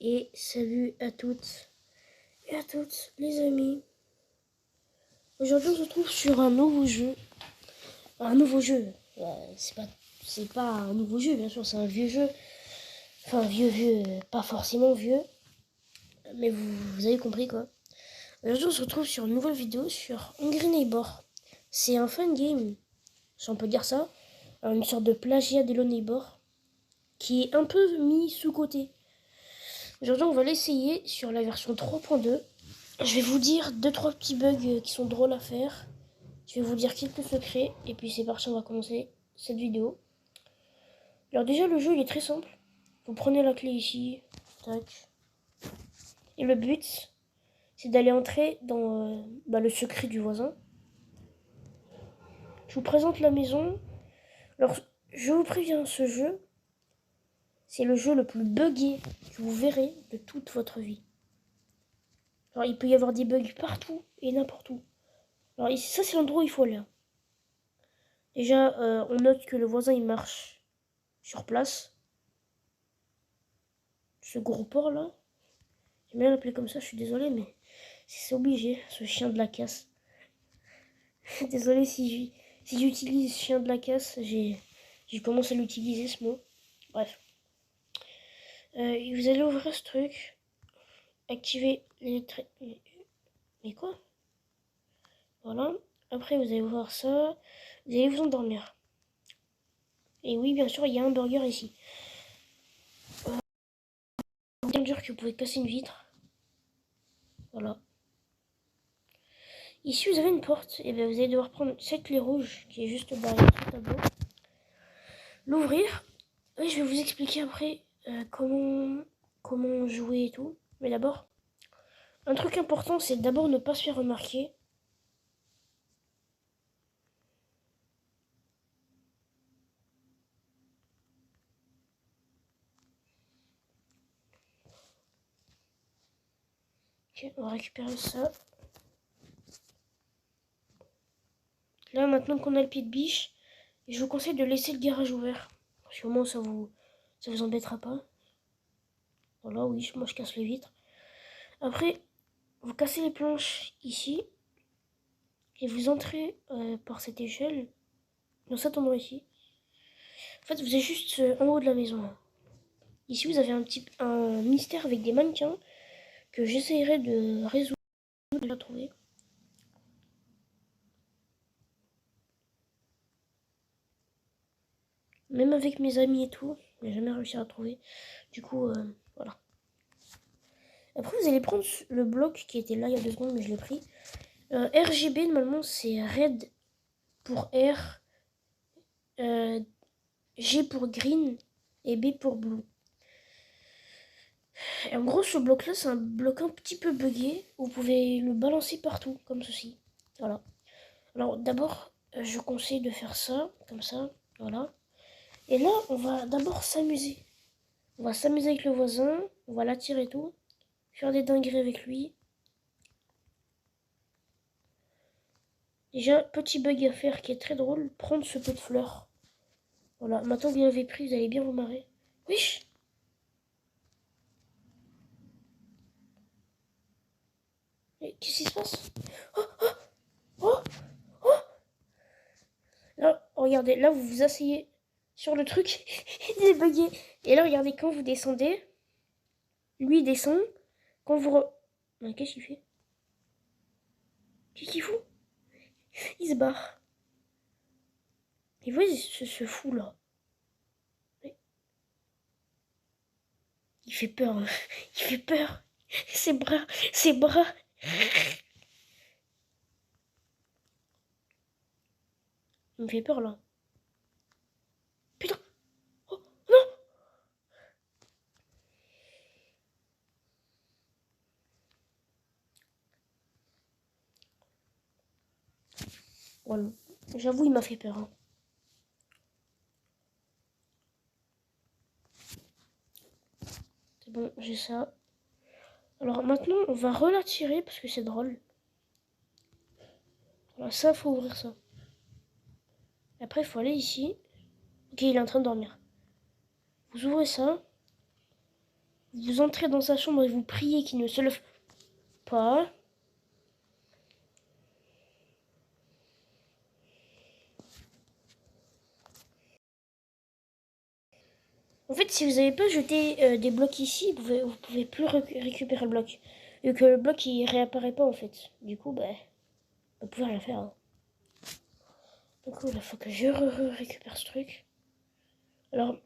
Et salut à toutes et à toutes les amis. Aujourd'hui on se retrouve sur un nouveau jeu. Un nouveau jeu. C'est pas un nouveau jeu, bien sûr, c'est un vieux jeu. Enfin vieux, pas forcément vieux. Mais vous avez compris quoi. Aujourd'hui on se retrouve sur une nouvelle vidéo sur Hungry Neighbor. C'est un fun game, si on peut dire ça. Une sorte de plagiat d'Hello Neighbor qui est un peu mis sous côté. Aujourd'hui on va l'essayer sur la version 3.2. Je vais vous dire 2-3 petits bugs qui sont drôles à faire. Je vais vous dire quelques secrets. Et puis c'est parti, on va commencer cette vidéo. Alors déjà le jeu il est très simple. Vous prenez la clé ici. Tac. Et le but c'est d'aller entrer dans le secret du voisin. Je vous présente la maison. Alors je vous préviens, ce jeu c'est le jeu le plus buggé que vous verrez de toute votre vie. Alors il peut y avoir des bugs partout et n'importe où. Alors ici, ça c'est l'endroit où il faut aller. Déjà, on note que le voisin il marche sur place. Ce gros porc là. J'aime bien l'appeler comme ça, je suis désolé, mais c'est obligé, ce chien de la casse. Désolé si j'utilise chien de la casse, j'ai commencé à l'utiliser ce mot. Bref. Vous allez ouvrir ce truc. Activer l'électricité. Mais quoi? Voilà. Après, vous allez voir ça. Vous allez vous endormir. Et oui, bien sûr, il y a un burger ici. C'est bien dur que vous pouvez casser une vitre. Voilà. Ici, vous avez une porte. Et bien, vous allez devoir prendre cette clé rouge qui est juste derrière ce tableau. L'ouvrir. Et je vais vous expliquer après comment jouer et tout. Mais d'abord, un truc important, c'est d'abord ne pas se faire remarquer. Ok, on va récupérer ça. Là, maintenant qu'on a le pied de biche, je vous conseille de laisser le garage ouvert. Parce qu'au moins, ça vous embêtera pas. Voilà, oui, moi je casse les vitres. Après, vous cassez les planches ici. Et vous entrez par cette échelle dans cet endroit ici. En fait, vous êtes juste en haut de la maison. Ici, vous avez un mystère avec des mannequins que j'essayerai de résoudre, de la trouver. Même avec mes amis et tout, j'ai jamais réussi à trouver. Du coup, voilà. Après, vous allez prendre le bloc qui était là il y a 2 secondes, mais je l'ai pris. RGB, normalement, c'est red pour R, G pour green et B pour blue. Et en gros, ce bloc-là, c'est un bloc un petit peu buggé. Vous pouvez le balancer partout, comme ceci. Voilà. Alors, d'abord, je conseille de faire ça, comme ça. Voilà. Et là, on va d'abord s'amuser. On va s'amuser avec le voisin. On va l'attirer et tout. Faire des dingueries avec lui. Déjà, petit bug à faire qui est très drôle. Prendre ce pot de fleurs. Voilà. Maintenant que vous l'avez pris, vous allez bien vous marrer. Wesh! Qu'est-ce qui se passe? Oh, oh, oh, oh! Là, regardez, là, vous vous asseyez sur le truc. Il est bugué. Et là, regardez, quand vous descendez, lui descend. Quand vous... Mais qu'est-ce qu'il fait? Qu'est-ce qu'il fout? Il se barre. Et vous voyez ce fou là. Il fait peur. Il fait peur. Ses bras. Ses bras. Il me fait peur là. Putain. Oh non. Voilà. J'avoue, il m'a fait peur. Hein. C'est bon, j'ai ça. Alors maintenant, on va relatirer parce que c'est drôle. Voilà, ça, faut ouvrir ça. Après, il faut aller ici. Ok, il est en train de dormir. Vous ouvrez ça. Vous entrez dans sa chambre et vous priez qu'il ne se lève pas. En fait, si vous n'avez pas jeté des blocs ici, vous pouvez plus récupérer le bloc. Vu que le bloc, il réapparaît pas, en fait. Du coup, bah, vous pouvez rien faire. Hein. Du coup, il faut que je récupère ce truc. Alors,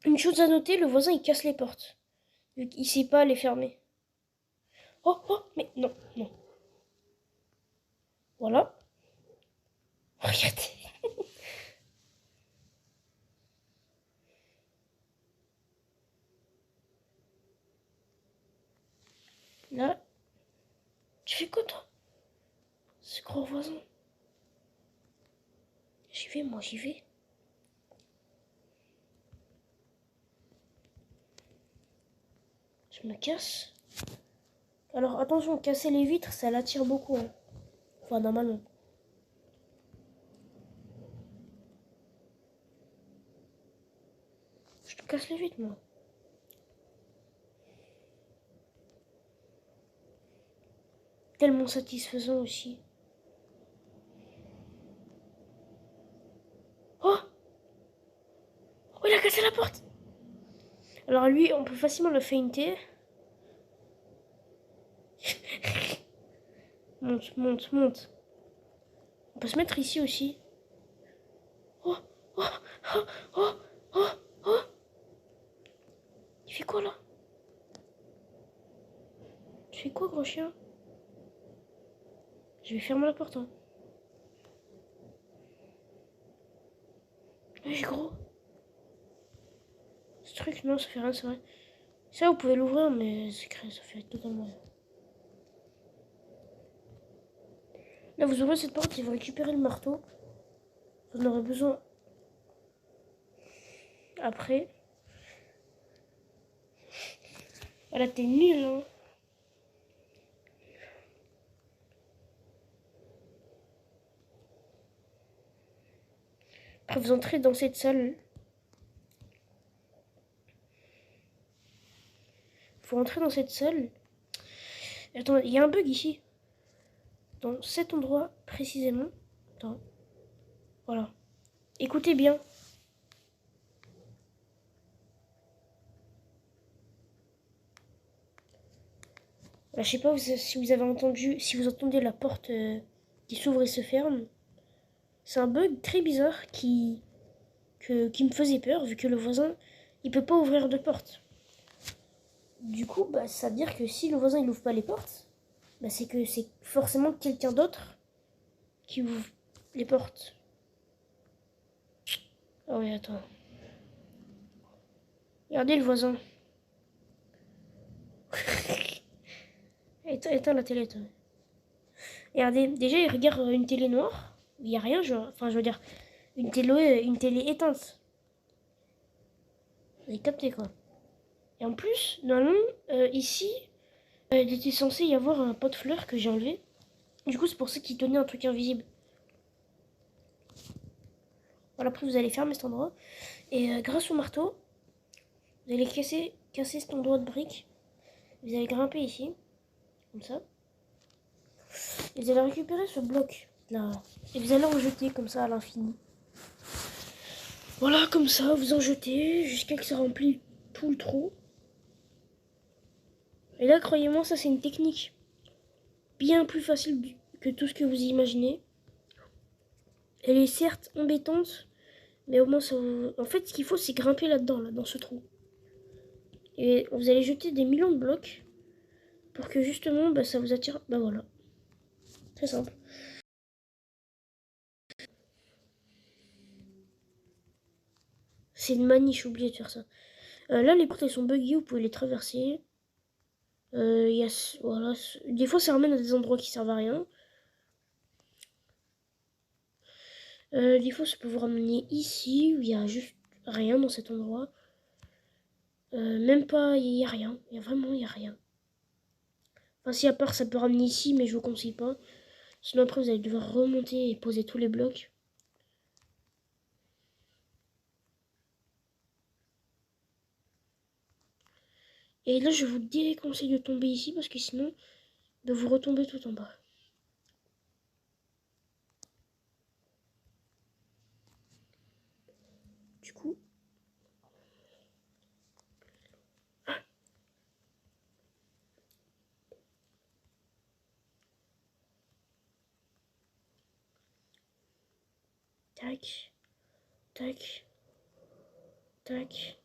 une chose à noter, le voisin, il casse les portes. Vu qu'il sait pas les fermer. Oh, oh, mais non, non. Voilà. Regardez. Là, tu fais quoi, toi? Ce gros voisin. J'y vais, moi, j'y vais. Je me casse. Alors, attention, casser les vitres, ça l'attire beaucoup. Hein. Enfin, normalement. Je te casse les vitres, moi. Tellement satisfaisant aussi. Oh! Oh, il a cassé la porte! Alors lui, on peut facilement le feinter. Monte, monte, monte. On peut se mettre ici aussi. Oh! Oh! Oh! Oh! Oh! Oh! Il fait quoi, là? Tu fais quoi, gros chien? Je vais fermer la porte, hein. Wesh, gros. Ce truc, non, ça fait rien, c'est vrai. Ça, vous pouvez l'ouvrir, mais c'est créé, ça fait totalement rien. Là, vous ouvrez cette porte et vous récupérez le marteau. Vous en aurez besoin après. Voilà, t'es nul, hein. Après, vous entrez dans cette salle. Faut entrer dans cette salle. Attends, il y a un bug ici. Dans cet endroit précisément. Attends. Voilà. Écoutez bien. Là, je sais pas si vous avez entendu, si vous entendez la porte qui s'ouvre et se ferme. C'est un bug très bizarre qui me faisait peur vu que le voisin il peut pas ouvrir de porte. Du coup, bah, ça veut dire que si le voisin il ouvre pas les portes, bah, c'est que c'est forcément quelqu'un d'autre qui ouvre les portes. Ah oui, attends. Regardez le voisin. Éteins la télé, toi. Regardez, déjà il regarde une télé noire. Il n'y a rien, enfin je veux dire, une télé éteinte. Vous avez capté quoi. Et en plus, normalement, ici, il était censé y avoir un pot de fleurs que j'ai enlevé. Du coup, c'est pour ça qu'il tenait un truc invisible. Voilà, après vous allez fermer cet endroit. Et grâce au marteau, vous allez casser cet endroit de briques. Vous allez grimper ici, comme ça. Et vous allez récupérer ce bloc là. Et vous allez en jeter comme ça à l'infini. Voilà, comme ça, vous en jetez jusqu'à ce que ça remplisse tout le trou. Et là, croyez-moi, ça c'est une technique bien plus facile que tout ce que vous imaginez. Elle est certes embêtante, mais au moins ça vous... En fait, ce qu'il faut, c'est grimper là-dedans, là, dans ce trou. Et vous allez jeter des millions de blocs pour que justement, bah, ça vous attire. Bah voilà. Très simple. C'est une manie, j'ai oublié de faire ça. Là, les portes, elles sont buggées, vous pouvez les traverser. Voilà. Des fois, ça ramène à des endroits qui servent à rien. Des fois, ça peut vous ramener ici, où il y a juste rien dans cet endroit. Même pas, il y a rien. Il y a vraiment, il y a rien. Enfin, si à part, ça peut ramener ici, mais je vous conseille pas. Sinon, après, vous allez devoir remonter et poser tous les blocs. Et là, je vous déconseille de tomber ici parce que sinon, de vous retomber tout en bas. Du coup, tac, tac, tac.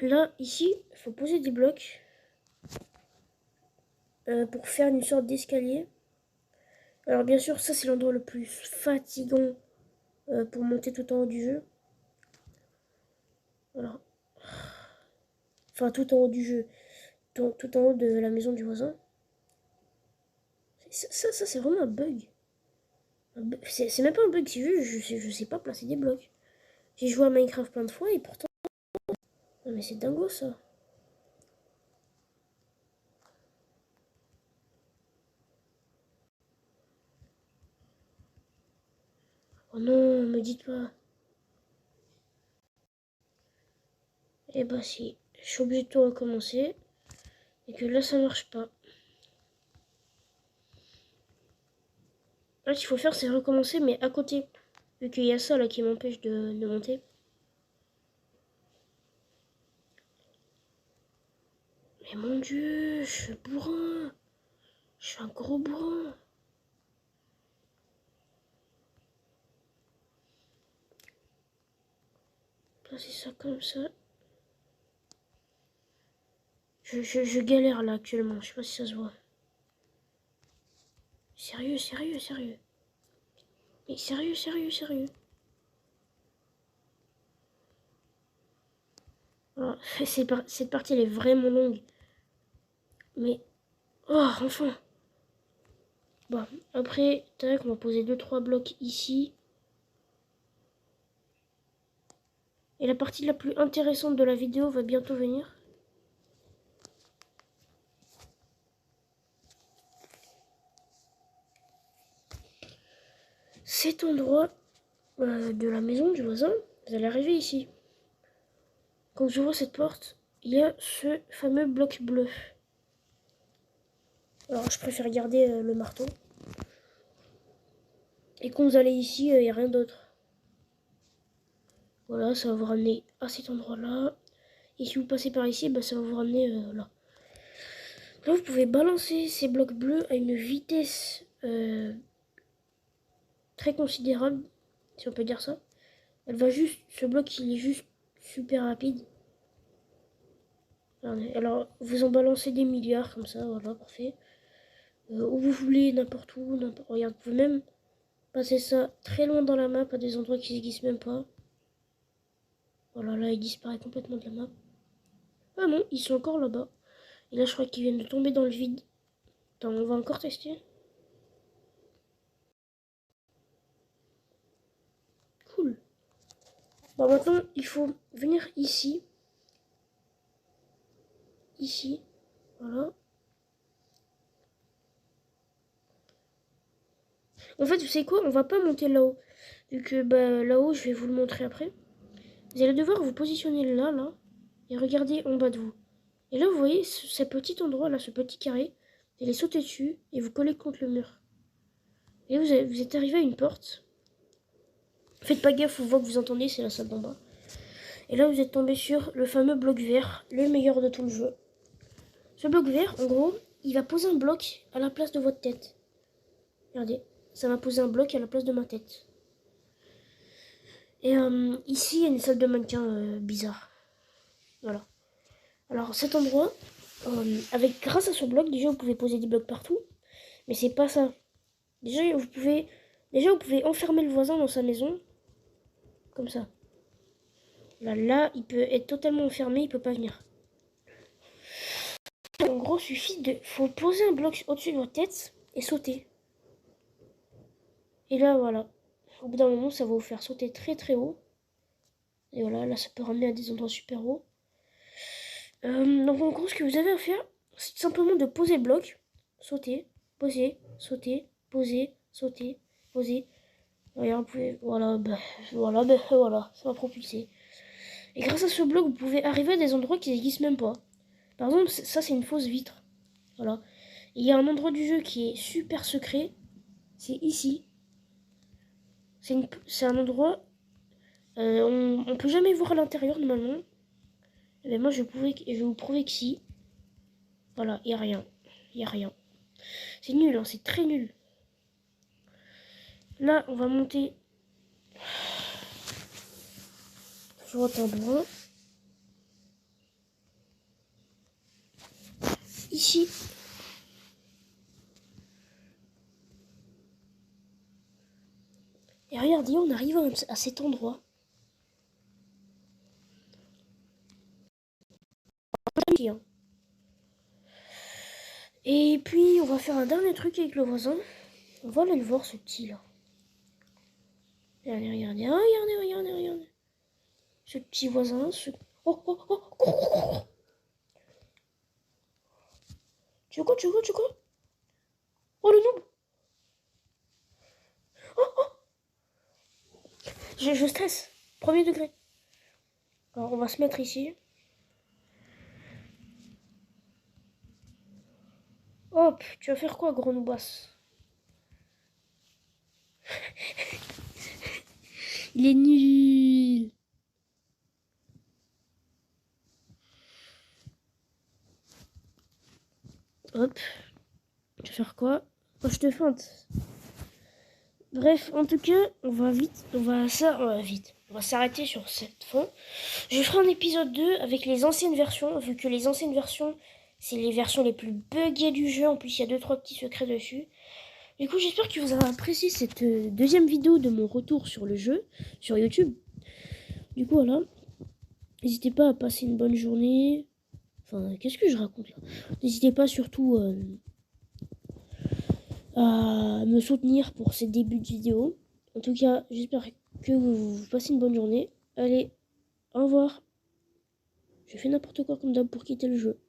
Là, ici, il faut poser des blocs pour faire une sorte d'escalier. Alors bien sûr, ça c'est l'endroit le plus fatigant pour monter tout en haut du jeu. Alors, enfin tout en haut du jeu, tout en haut de la maison du voisin. Ça c'est vraiment un bug. C'est même pas un bug, c'est juste je sais pas placer des blocs. J'ai joué à Minecraft plein de fois et pourtant... Non mais c'est dingo ça. Oh non, me dites pas. Eh bah si, je suis obligé de tout recommencer. Et que là ça marche pas. Là ce qu'il faut faire c'est recommencer mais à côté. Vu qu'il y a ça là qui m'empêche de monter. Mais mon dieu, je suis bourrin. Je suis un gros bourrin. Placer ça comme ça. Je galère là actuellement. Je sais pas si ça se voit. Sérieux, sérieux, sérieux. Mais sérieux, sérieux, sérieux. Alors, cette partie elle est vraiment longue. Mais... Oh, enfin. Bon, après, tac, on va poser 2-3 blocs ici. Et la partie la plus intéressante de la vidéo va bientôt venir. Cet endroit de la maison du voisin, vous allez arriver ici. Quand je vois cette porte, il y a ce fameux bloc bleu. Alors je préfère garder le marteau. Et quand vous allez ici, il n'y a rien d'autre. Voilà, ça va vous ramener à cet endroit-là. Et si vous passez par ici, bah, ça va vous ramener là. Là, vous pouvez balancer ces blocs bleus à une vitesse très considérable, si on peut dire ça. Elle va juste, ce bloc, il est juste super rapide. Alors, vous en balancez des milliards comme ça, voilà, parfait. Où vous voulez, n'importe où, n'importe. Regarde, vous pouvez même passer ça très loin dans la map, à des endroits qui n'existent même pas. Voilà, là, il disparaît complètement de la map. Ah non, ils sont encore là-bas. Et là, je crois qu'ils viennent de tomber dans le vide. Attends, on va encore tester. Cool. Bon, maintenant, il faut venir ici. Ici. Voilà. En fait, vous savez quoi? On va pas monter là-haut. Vu que bah, là-haut, je vais vous le montrer après. Vous allez devoir vous positionner là, là. Et regarder en bas de vous. Et là, vous voyez ce petit endroit, là, ce petit carré. Vous allez sauter dessus et vous coller contre le mur. Et vous êtes arrivé à une porte. Faites pas gaffe aux voix que vous entendez, c'est la salle d'en bas. Et là, vous êtes tombé sur le fameux bloc vert, le meilleur de tout le jeu. Ce bloc vert, en gros, il va poser un bloc à la place de votre tête. Regardez, ça va poser un bloc à la place de ma tête. Et ici, il y a une salle de mannequin bizarre. Voilà. Alors, cet endroit, grâce à ce bloc, déjà, vous pouvez poser des blocs partout. Mais c'est pas ça. Déjà, vous pouvez enfermer le voisin dans sa maison. Comme ça. Là, il peut être totalement enfermé, il peut pas venir. En gros, faut poser un bloc au-dessus de votre tête et sauter. Et là, voilà. Au bout d'un moment, ça va vous faire sauter très très haut. Et voilà, là, ça peut ramener à des endroits super hauts. Donc, en gros, ce que vous avez à faire, c'est simplement de poser le bloc, sauter, poser, sauter, poser, sauter, poser. Regarde, vous pouvez, voilà, voilà, ça va propulser. Et grâce à ce bloc, vous pouvez arriver à des endroits qui n'existent même pas. Par exemple, ça c'est une fausse vitre. Voilà. Il y a un endroit du jeu qui est super secret. C'est ici. C'est un endroit... on peut jamais voir à l'intérieur normalement. Mais moi je vais vous prouver que si. Voilà, il n'y a rien. Il n'y a rien. C'est nul, hein, c'est très nul. Là, on va monter... Toujours au tableau. Ici. Et regardez, on arrive à cet endroit. Et puis, on va faire un dernier truc avec le voisin. On va aller le voir, ce petit là. Regardez, regardez, regardez, regardez, regardez. Ce petit voisin, ce... Oh, oh, oh, oh, oh, oh. Tu veux quoi, tu veux quoi, tu veux quoi? Oh, le noob. Oh, oh. Je stresse. Premier degré. Alors, on va se mettre ici. Hop, tu vas faire quoi, gros noobasse? Il est nul. Hop. Tu vas faire quoi? Oh, je te feinte. Bref, en tout cas, on va s'arrêter sur cette fin. Je ferai un épisode 2 avec les anciennes versions, vu que les anciennes versions, c'est les versions les plus buggées du jeu. En plus, il y a 2-3 petits secrets dessus. Du coup, j'espère que vous avez apprécié cette deuxième vidéo de mon retour sur le jeu, sur YouTube. Du coup, voilà. N'hésitez pas à passer une bonne journée. Enfin, qu'est-ce que je raconte là? N'hésitez pas surtout à me soutenir pour ces débuts de vidéo. En tout cas, j'espère que vous passez une bonne journée. Allez, au revoir. Je fais n'importe quoi comme d'hab pour quitter le jeu.